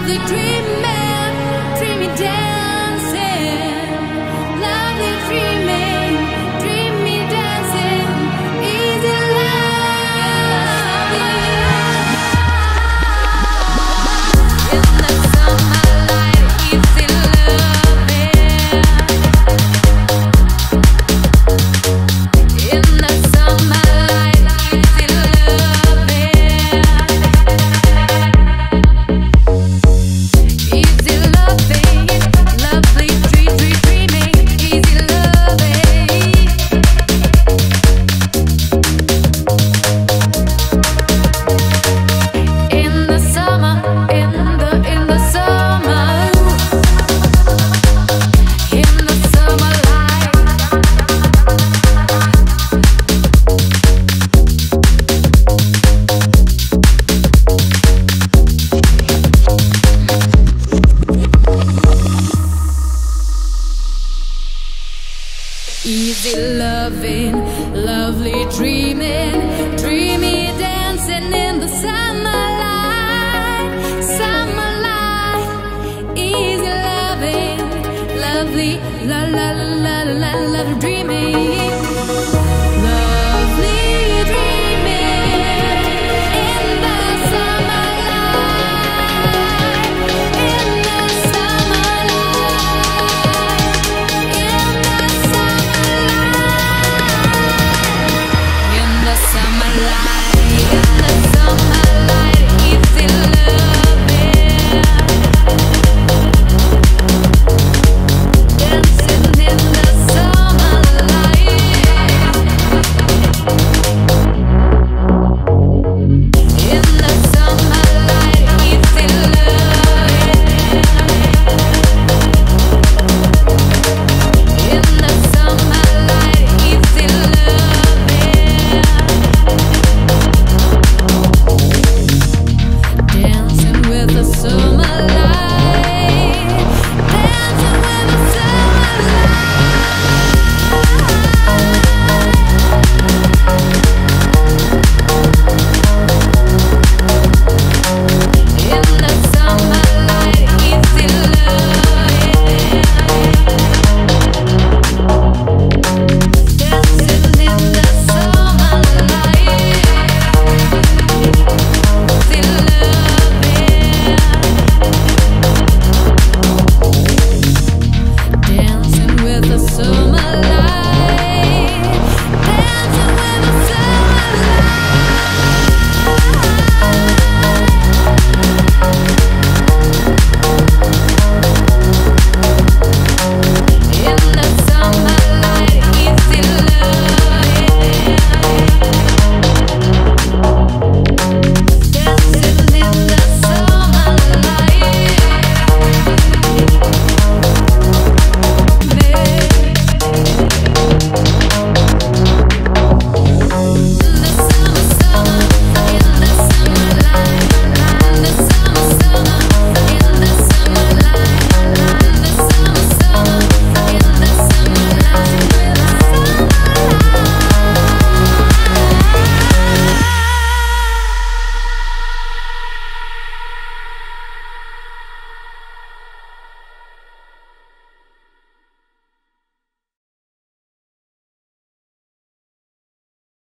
lovely dreaming, dreamy dancing, lovely dreaming, dreamy dancing, easy love. In the summer light, easy loving. In the summer light, easy loving. Easy loving, lovely dreaming, easy loving. In the summer, in the summer, in the summer light. Easy loving, lovely dreaming, dreamy dancing in the summer light, easy loving, lovely, la la la la la, love dreaming.